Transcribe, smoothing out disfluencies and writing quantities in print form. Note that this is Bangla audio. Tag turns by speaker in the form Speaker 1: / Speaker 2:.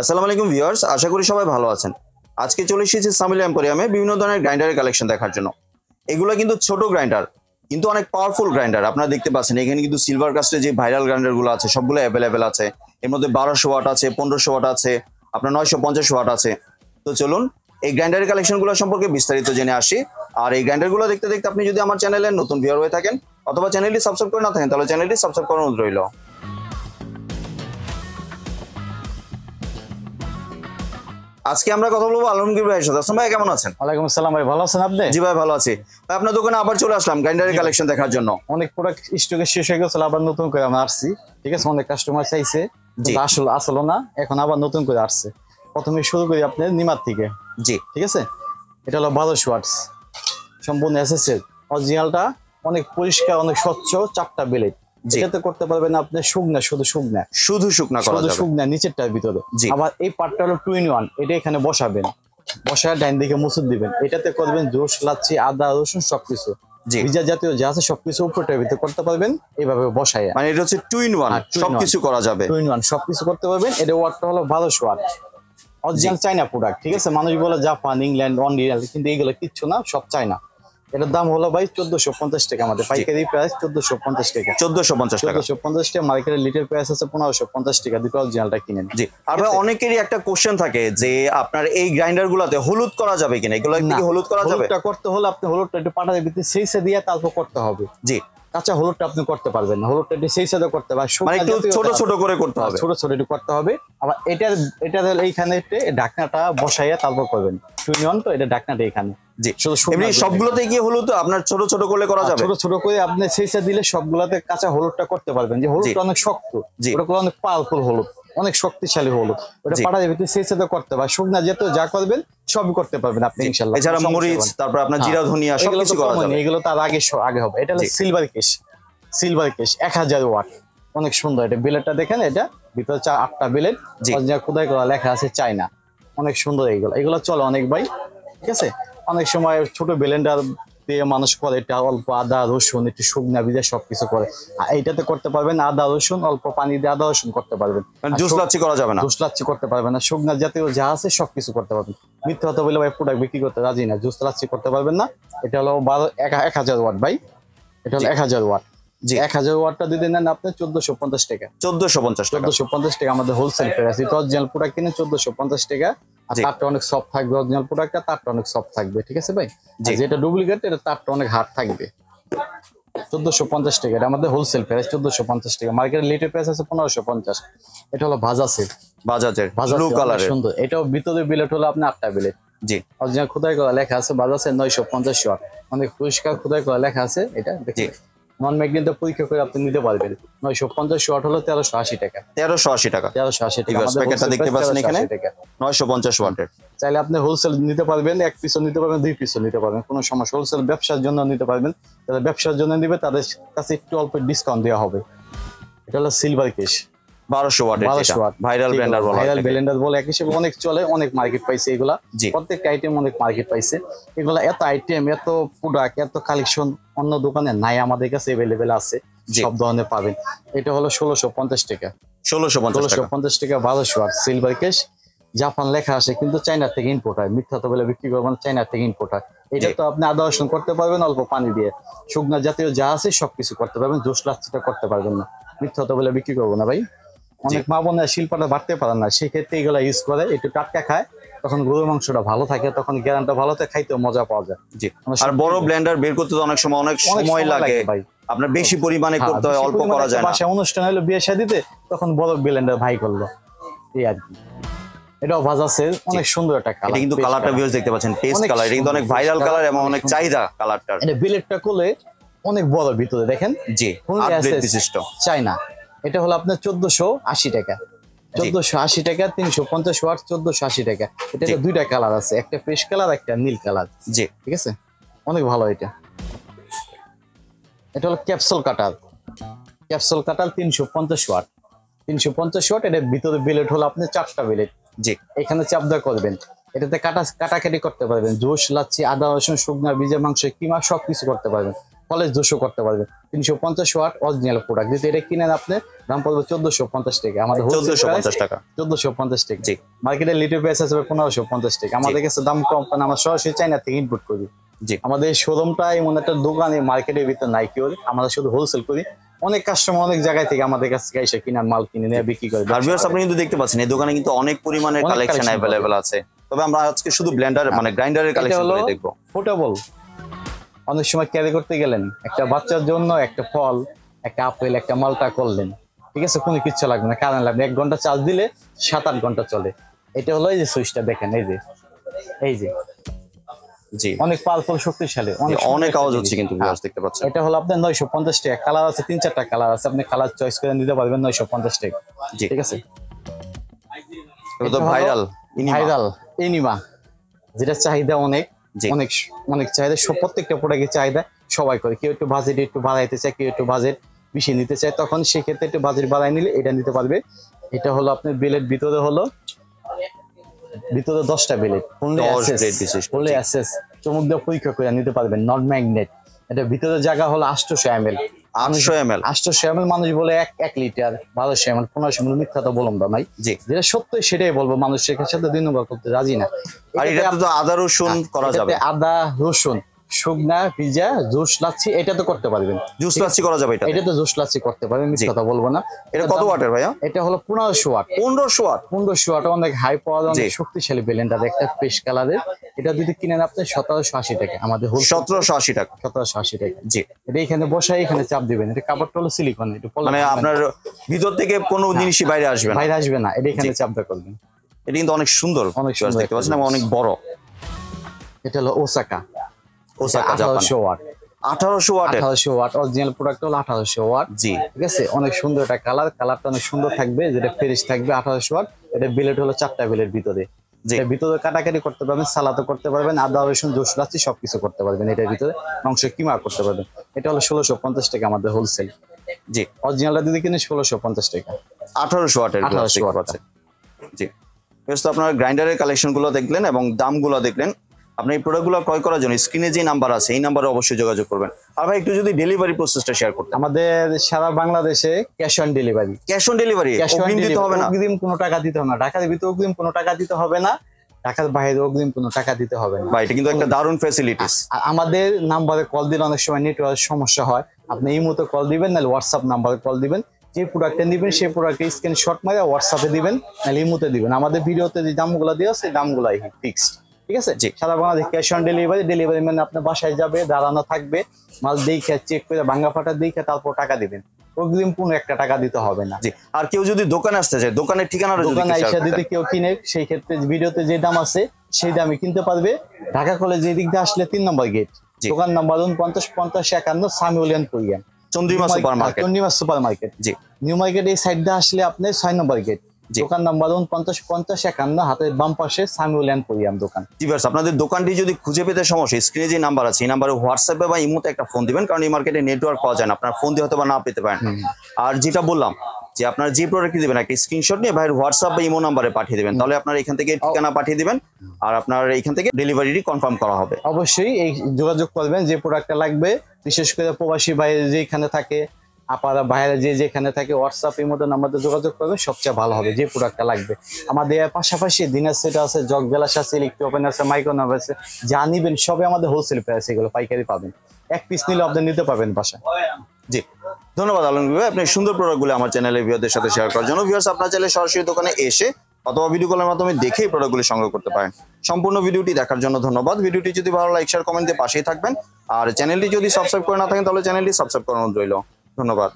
Speaker 1: আসসালামু আলাইকুম ভিউয়ার্স, আশা করি সবাই ভালো আছেন। আজকে চলে এসেছি সামিল এম্পোরিয়ামে বিভিন্ন ধরনের গ্রাইন্ডারের কালেকশন দেখার জন্য। এগুলো কিন্তু ছোট গ্রাইন্ডার, কিন্তু অনেক পাওয়ারফুল গ্রাইন্ডার। আপনারা দেখতে পাচ্ছেন এখানে কিন্তু সিলভার কাস্টের যে ভাইরাল গ্রাইন্ডারগুলো আছে সবগুলো অ্যাভেলেবেল আছে। এর মধ্যে 1200 ওয়াট আছে, 1500 ওয়াট আছে, আপনার 950 ওয়াট আছে। তো চলুন এই গ্রাইন্ডারের কালেকশনগুলো সম্পর্কে বিস্তারিত জেনে আসি। আর এই গ্রাইন্ডারগুলো দেখতে দেখতে আপনি যদি আমার চ্যানেলের নতুন ভিউয়ার হয়ে থাকেন অথবা চ্যানেলটি সাবস্ক্রাইব করে না থাকেন তাহলে চ্যানেলটি সাবস্ক্রাইব করার অনুরোধ রইল। আজকে আমরা কথা বলবো আলমগীর ভাইয়ের সাথে। আসসালামু ভাই, কেমন আছেন?
Speaker 2: ওয়ালাইকুম আসসালাম ভাই, ভালো আছেন আপনি?
Speaker 1: জি ভাই, ভালো আছি। ভাই আপনার দোকানে আবার চলে আসলাম গ্রাইন্ডারের কালেকশন দেখার জন্য।
Speaker 2: অনেক প্রোডাক্ট স্টকে শেষ হয়ে গেছিল, আবার নতুন করে আমরা আসছি। ঠিক আছে, অনেক কাস্টমার চাইছে, আসলো না, এখন আবার নতুন করে আসছে। প্রথমে শুরু করি আপনার নিমার থেকে।
Speaker 1: জি,
Speaker 2: ঠিক আছে, এটা হলো 1200 ওয়াটস, সম্পূর্ণ এসএসএল অরিজিনালটা। অনেক পরিষ্কার, অনেক স্বচ্ছ, চারটা ব্লেড। এটাতে করতে পারবেন আপনি শুকনা, শুধু শুকনা করা যাবে, শুকনা নিচেরটার ভিতরে। আবার এই পার্টটা হলো 2 in 1, এটা এখানে বসাবেন, বসায় ডাইন দিকে মুসুর দিবেন। এটাতে করবেন জোশ, লাচ্ছি, আদা, রসুন সবকিছু, ভিজা জাতীয় যা আছে সবকিছু উপরটার ভিতরে করতে পারবেন এইভাবে বসায়।
Speaker 1: মানে এটা হচ্ছে 2 in 1, সবকিছু করা যাবে।
Speaker 2: 2 in 1 সবকিছু করতে পারবেন। এটা ওয়াটটা হলো 1200 ওয়াট, অরিজিনাল চায়না প্রোডাক্ট। ঠিক আছে, মানুষ বলে জাপান, ইংল্যান্ড, অরিজিনাল, কিন্তু এইগুলো কিচ্ছু না, সব চায়না। এটার দাম হলো ভাই 1450 টাকা, আমাদের পাইকারি প্রাইস 1450 টাকা। 1450 টাকা মার্কেটের লিটার প্রাইস আছে 1550 টাকা, দুটো অরিজিনালটা কিনেন।
Speaker 1: জি, আর ভাই অনেকেরই একটা কোশ্চেন থাকে যে আপনার এই গ্রাইন্ডার গুলাতে হলুদ করা যাবে কিনা, এগুলো কি হলুদ করা যাবে?
Speaker 2: হলুদটা করতে হলে আপনি হলুদটা একটু পাটার ভিতরে সেইসে দিয়ে তারপর করতে হবে।
Speaker 1: জি,
Speaker 2: কাঁচা হলুদটা আপনি করতে পারবেন না, হলুদটা একটু সেই সাথে করতে হবে,
Speaker 1: মানে একটু ছোট ছোট করে করতে হবে,
Speaker 2: ছোট ছোট একটু করতে হবে। আবার এটা এইখানে ঢাকনাটা বসাইয়া তারপর করবেন। 2 in 1 তো, এটা ঢাকনাটা এখানে।
Speaker 1: জি, এমনি সবগুলোতে কি হলুদ আপনার ছোট ছোট করে করা যাবে?
Speaker 2: ছোট ছোট করে আপনি সেইসা দিলে সবগুলোতে কাঁচা হলুদটা করতে পারবেন। যে হলুদটা অনেক শক্ত, ওটা অনেক পাওয়ারফুল হলুদ, অনেক শক্তিশালী হলুদ, ওটা পাটার ভিতরে সেই সাথে করতে পারবেন। শুকনা যেহেতু যা করবেন সবই করতে পারবেন আপনি ইনশাআল্লাহ।
Speaker 1: এছাড়া মরিচ, তারপর আপনার জিরা, ধনিয়া সবকিছু করা যাবে।
Speaker 2: এগুলো তার আগে হবে। এটা হলো সিলভার কেশ, 1000 ওয়াট, অনেক সুন্দর। এটা বিলেটটা দেখেন, এটা ভিতরে 8টা বিলেট, খোদাই করা লেখা আছে চায়না, অনেক সুন্দর। এগুলো চলে অনেক ভাই। ঠিক আছে, অনেক সময় ছোট ব্লেন্ডার দিয়ে মানুষ করে, এটা অল্প আদা রসুন একটু শুকনা ভিজে সবকিছু করে। এইটাতে করতে পারবেন আদা রসুন, অল্প পানি দিয়ে আদা রসুন করতে পারবেন।
Speaker 1: জুস লাচ্ছি করা যাবে না,
Speaker 2: জুস লাচ্ছি করতে পারবেন না, শুকনা জাতীয় যা আছে সবকিছু করতে পারবেন। মিথ্যা হতে বলে ভাই প্রোডাক্ট বিক্রি করতে রাজি না, জুস লাচ্ছি করতে পারবেন না। এটা হলো 1000 ওয়াট ভাই, এটা হলো 1000 ওয়াট। জি, 1000 ওয়াটটা যদি নেন আপনি 1450 টাকা। 1450 টাকা আমাদের হোলসেল প্রাইস। এটা অরিজিনাল প্রোডাক্ট কিনে 1450 টাকা। আর তারটা অনেক সফট থাকবে, অরিজিনাল প্রোডাক্টটা তারটা অনেক সফট থাকবে। ঠিক আছে ভাই, যেটা ডুপ্লিকেট এটা তারটা অনেক হার্ড থাকবে। 1450 টাকা, এটা আমাদের হোলসেল প্রাইস 1450 টাকা। মার্কেটের লিটার প্রাইস আছে 1550। এটা হলো বাজাজের ব্লু কালারের সুন্দর। এটাও ভিতরে বিলেট হলো আপনার 8টা বিলেট। জি, অরিজিনাল খোদাই করা লেখা আছে বাজাজের 950 ওয়াট, অনেক পরিষ্কার খোদাই করা লেখা আছে। এটা দেখি নন ম্যাগনেট পরীক্ষা করে আপনি নিতে পারবেন। 950 ওয়াট হলো 1380 টাকা। 1380 টাকা।
Speaker 1: প্যাকেটটা দেখতে পাচ্ছেন এখানে 950 ওয়াটের।
Speaker 2: চাইলে আপনি হোলসেল নিতে পারবেন, 1 পিসও নিতে পারবেন, 2 পিসও নিতে পারবেন, কোনো সমস্যা। হোলসেল ব্যবসার জন্য নিতে পারবেন, যারা ব্যবসার জন্য নিবে তাদের কাছে একটু অল্প ডিসকাউন্ট দেওয়া হবে। এটা হলো সিলভার কেশ
Speaker 1: 1200 ওয়াটের, ভাইরাল
Speaker 2: ব্লেন্ডার বলে এক হিসেবে অনেক চলে, অনেক মার্কেট পাইছে এগুলা। প্রত্যেকটা আইটেম অনেক মার্কেট পাইছে। এগুলা এত আইটেম, এত প্রোডাক্ট, এত কালেকশন অন্য দোকানে নাই, আমাদের কাছে अवेलेबल আছে, সব ধরনের পাবেন। এটা হলো 1650 টাকা। 1650 টাকা 1200 ওয়াট সিলভার কেশ। জাপান লেখা আছে কিন্তু চায়না থেকে ইম্পোর্ট হয়, মিথ্যা তো বলে বিক্রি করবেন, চায়না থেকে ইম্পোর্ট হয়। এটা তো আপনি আদা রসুন করতে পারবেন অল্প পানি দিয়ে, শুকনা জাতীয় যা আছে সবকিছু করতে পারবেন, জুস লাচ্ছিটা করতে পারবেন না, মিথ্যা তো বলে বিক্রি করবো না ভাই। অনেক মা বোনের শিল্পটা বাড়তে পারে না, সেক্ষেত্রে এগুলো ইউজ করে, একটু টাটকা খায়, তখন গরুর মাংসটা ভালো থাকে, তখন গ্যারান্টটা ভালো থাকে, খাইতেও মজা পাওয়া যায়।
Speaker 1: জি, আর বড় ব্লেন্ডার বের করতে তো অনেক সময় লাগে ভাই, আপনার বেশি পরিমাণে করতে হয়, অল্প করা যায় না।
Speaker 2: বাসায় অনুষ্ঠান হলো, বিয়ে শাদীতে, তখন বড় ব্লেন্ডার ভাই করলো, এই আর কি। এটাও বাজাজের অনেক সুন্দর একটা কালার,
Speaker 1: কিন্তু কালারটা ভিউয়ার্স দেখতে পাচ্ছেন, পেস্ট কালার, এটা কিন্তু অনেক ভাইরাল কালার এবং অনেক চাহিদা কালারটা।
Speaker 2: এটা ব্লেডটা করলে অনেক বড়, ভিতরে দেখেন।
Speaker 1: জি, 8 ব্লেড বিশিষ্ট
Speaker 2: চায়না। এটা হলো আপনার 1480 টাকা। 1480 টাকা, 350 ওয়াট, 1480 টাকা। এটা 2টা কালার আছে, একটা ফ্রেশ কালার, একটা নীল কালার। জি, ঠিক আছে, অনেক ভালো। এটা হলো ক্যাপসুল কাটার 350 ওয়াট। 350 ওয়াট, এটা ভিতরে বিলেট হলো আপনার 4টা বিলেট। জি, এখানে চাপদা করবেন, এটাতে কাটাকাটি করতে পারবেন, জুস লাচ্ছি, আদা রসুন, শুকনা ভিজা মাংস, কিমা সবকিছু করতে পারবেন। ফলের জুসও করতে পারবেন। 350 ওয়াট অরিজিনাল প্রোডাক্ট, যদি এটা কিনেন আপনি দাম পড়বে 1450 টাকা, আমাদের
Speaker 1: 1450 টাকা।
Speaker 2: 1450 টাকা।
Speaker 1: জি।
Speaker 2: মার্কেটে লিটার প্রাইস আছে 1550 টাকা, আমাদের কাছে দাম কম, কারণ আমরা সরাসরি চায়না থেকে ইম্পোর্ট করি।
Speaker 1: জি।
Speaker 2: আমাদের শোরুমটা এমন একটা দোকানে মার্কেটের ভিতর নাই কেউ, আমরা শুধু হোলসেল করি। অনেক কাস্টমার অনেক জায়গায় থেকে আমাদের কাছ থেকে এসে কিনা মাল কিনে নিয়ে বিক্রি করে।
Speaker 1: আর ভিউয়ার্স আপনি কিন্তু দেখতে পাচ্ছেন এই দোকানে কিন্তু অনেক পরিমাণের
Speaker 2: অনেক
Speaker 1: কালেকশন
Speaker 2: collection
Speaker 1: অ্যাভেলেবেল আছে। তবে আমরা আজকে শুধু ব্লেন্ডার মানে গ্রাইন্ডারের কালেকশন করে দেখবো।
Speaker 2: পোর্টেবল, অনেক সময় ক্যারি করতে গেলেন একটা বাচ্চার জন্য একটা ফল, একটা আপেল, একটা মালটা করলেন, ঠিক আছে, কোনো কিছু লাগবে না, কারেন্ট লাগবে, 1 ঘন্টা চার্জ দিলে 7-8 ঘন্টা চলে। এটা হলো এই যে সুইচটা দেখেন, এই যে
Speaker 1: জি
Speaker 2: অনেক পাওয়ারফুল, শক্তিশালী,
Speaker 1: অনেক আওয়াজ হচ্ছে কিন্তু ভিউয়ার্স দেখতে পাচ্ছেন।
Speaker 2: এটা হলো আপনার 950 টাকা, কালার আছে 3-4টা কালার আছে, আপনি কালার চয়েস করে নিতে পারবেন 950 টাকা।
Speaker 1: জি
Speaker 2: ঠিক আছে।
Speaker 1: এটা তো ভাইরাল
Speaker 2: ইনিমা, যেটা চাহিদা অনেক
Speaker 1: জি।
Speaker 2: অনেক অনেক চাহিদা, প্রত্যেকটা প্রোডাক্টের চাহিদা সবাই করে। কেউ একটু বাজেট একটু বাড়াইতে চায়, কেউ একটু বাজেট বেশি নিতে চায়, তখন সেক্ষেত্রে একটু বাজেট বাড়াই নিলে এটা নিতে পারবে। এটা হলো আপনার বেলের ভিতরে 10টা বেলেট, ফুললি অ্যাসেস, চমক দিয়ে পরীক্ষা করে নিতে পারবেন, নট ম্যাগনেট। এটা ভিতরে জায়গা হলো 800 ml। 800 ml মানুষ বলে 1 লিটার, 1200 ml, 1500 ml, মিথ্যা তো বললাম না ভাই। যেটা সত্য সেটাই বলবো, মানুষের সাথে 2 নম্বর করতে রাজি না।
Speaker 1: আর এটা তো আদা রসুন করা যাবে,
Speaker 2: আদা রসুন শুকনা ভিজা জুস লাচ্ছি এটা তো করতে পারবেন,
Speaker 1: জুস লাচ্ছি করা যাবে।
Speaker 2: এটা তো জুস লাচ্ছি করতে পারবেন, মিথ্যা কথা বলবো না।
Speaker 1: এটা কত ওয়াটের ভাইয়া?
Speaker 2: এটা হলো 1500 ওয়াট।
Speaker 1: 1500 ওয়াট
Speaker 2: অনেক হাই পাওয়ার, অনেক শক্তিশালী ব্লেন্ডার, একটা পেস্ট কালারের। এটা যদি কিনেন আপনি 1780 টাকা, আমাদের
Speaker 1: 1780 টাকা।
Speaker 2: 1780 টাকা।
Speaker 1: জি।
Speaker 2: এটা এখানে বসাই এখানে চাপ দিবেন, এটা কাপড়টা হলো সিলিকন, এটা
Speaker 1: মানে আপনার ভিতর থেকে কোনো জিনিসই বাইরে আসবে না,
Speaker 2: এটা এখানে চাপটা করবেন।
Speaker 1: এটা কিন্তু অনেক সুন্দর দেখতে পাচ্ছেন এবং অনেক বড়।
Speaker 2: এটা হলো Osaka
Speaker 1: 1800 watt.
Speaker 2: 1800 watt original product হলো 1800 ওয়াট।
Speaker 1: জি।
Speaker 2: ঠিক আছে, অনেক সুন্দর একটা কালারটা অনেক সুন্দর থাকবে, যেটা ফ্রেশ থাকবে। 1800 ওয়াট। এটা বিলেট হলো 4টা বিলের ভিতরে, এর ভিতরে কাটাকাটি করতে পারবেন, সালাদও করতে পারবেন, আদা রসুন জুস লাচ্ছি সবকিছু করতে পারবেন এটার ভিতরে, মাংস কিমা করতে পারবেন। এটা হলো 1650 টাকা আমাদের হোলসেল।
Speaker 1: জি।
Speaker 2: অরিজিনালটা যদি কিনে 1650 টাকা।
Speaker 1: 1800 ওয়াটের
Speaker 2: 1800 ওয়াট।
Speaker 1: জি। তো আপনারা গ্রাইন্ডারের কালেকশন গুলো দেখলেন এবং দামগুলো দেখলেন। আপনি এই প্রোডাক্টগুলো ক্রয় করার জন্য স্ক্রিনে যে নাম্বার আছে এই নাম্বারে অবশ্যই যোগাযোগ করবেন। আর ভাই একটু যদি ডেলিভারি প্রসেসটা শেয়ার করতেন।
Speaker 2: আমাদের সারা বাংলাদেশে cash on delivery.
Speaker 1: Cash on delivery, অগ্রিম দিতে হবে না?
Speaker 2: অগ্রিম কোনো টাকা দিতে হবে না। ঢাকার ভিতরে অগ্রিম কোনো টাকা দিতে হবে না, ঢাকার বাইরে অগ্রিম কোনো টাকা দিতে হবে না।
Speaker 1: ভাই এটা কিন্তু একটা দারুণ ফ্যাসিলিটিস।
Speaker 2: আমাদের নাম্বারে কল দিলে অনেক সময় নেটওয়ার্ক সমস্যা হয়, আপনি এই মতো কল দিবেন, নাহলে হোয়াটসঅ্যাপ নাম্বারে কল দিবেন। যে প্রোডাক্টটা নিবেন সেই প্রোডাক্টের স্ক্রিনশট মারে হোয়াটসঅ্যাপে দিবেন, নাহলে ইমোতে দিবেন। আমাদের ভিডিওতে যে দামগুলো দেওয়া আছে সেই দামগুলাই ফিক্সড। ঠিক আছে। সারা বাংলাদেশ ক্যাশ অন ডেলিভারি মানে আপনার বাসায় যাবে, দাঁড়ানো থাকবে, মাল দেখে চেক করে ভাঙা ফাটা দেখে তারপর টাকা দিবেন, অগ্রিম কোনো একটা টাকা দিতে হবে না।
Speaker 1: আর কেউ যদি দোকানে আসতে চায়, দোকানের ঠিকানাটা যদি
Speaker 2: দোকানে এসে দিতে কেউ কিনে, সেই ক্ষেত্রে ভিডিওতে যে দাম আছে সেই দামে কিনতে পারবে। ঢাকা কলেজের দিক দিয়ে আসলে 3 নম্বর গেট, দোকান নাম্বার 49 50 51 সামিউলিয়ান কোরিয়ান,
Speaker 1: চন্দ্রিমা
Speaker 2: সুপার মার্কেট।
Speaker 1: জি।
Speaker 2: নিউ মার্কেট এই সাইড দিয়ে আসলে আপনি 6 নম্বর গেট, দোকান নাম্বার 49 50 51, হাতের বাম পাশে সামিউলিয়ান কোরিয়ান দোকান।
Speaker 1: ভিউয়ার্স আপনাদের দোকানটি যদি খুঁজে পেতে সমস্যা, স্ক্রিনে যে নাম্বার আছে এই নাম্বারে হোয়াটসঅ্যাপে বা ইমোতে একটা ফোন দিবেন, কারণ এই মার্কেটে নেটওয়ার্ক পাওয়া যায় না, আপনার ফোন দিয়ে হয়তো বা না পেতে পারেন। আর যেটা বললাম যে আপনার যে প্রোডাক্ট দিবেন একটা স্ক্রিনশট নিয়ে ভাইয়ের হোয়াটসঅ্যাপ বা ইমো নাম্বারে পাঠিয়ে দিবেন, তাহলে আপনার এখান থেকে ঠিকানা পাঠিয়ে দিবেন আর আপনার এখান থেকে ডেলিভারিটি কনফার্ম করা হবে।
Speaker 2: অবশ্যই এই যোগাযোগ করবেন যে প্রোডাক্টটা লাগবে, বিশেষ করে প্রবাসী বাইরে যেখানে থাকে, আপনারা বাইরে যেখানে থাকে, হোয়াটসঅ্যাপ এর মধ্যে নাম্বারে যোগাযোগ করবেন, সবচেয়ে ভালো হবে যে প্রোডাক্টটা লাগবে। আমাদের পাশাপাশি ডিনার সেট আছে, জগ গ্লাস আছে, ইলেকট্রিক ওভেন আছে, মাইক্রোওয়েভ আছে, যা নিবেন সবই আমাদের হোলসেল প্রাইস, এগুলো পাইকারি পাবেন, 1 পিস নিলে আপনি নিতে পারবেন বাসায়।
Speaker 1: জি, ধন্যবাদ আলমগীর ভাই, আপনি সুন্দর প্রোডাক্টগুলো আমার চ্যানেলে ভিউয়ারদের সাথে শেয়ার করার জন্য। ভিউয়ার্স আপনারা চাইলে সরাসরি দোকানে এসে অথবা ভিডিও কলের মাধ্যমে দেখেই প্রোডাক্টগুলি সংগ্রহ করতে পারেন। সম্পূর্ণ ভিডিওটি দেখার জন্য ধন্যবাদ। ভিডিওটি যদি ভালো লাইক শেয়ার কমেন্ট দিয়ে পাশেই থাকবেন, আর চ্যানেলটি যদি সাবস্ক্রাইব করে না থাকেন তাহলে চ্যানেলটি সাবস্ক্রাইব করানো রইল। ধন্যবাদ।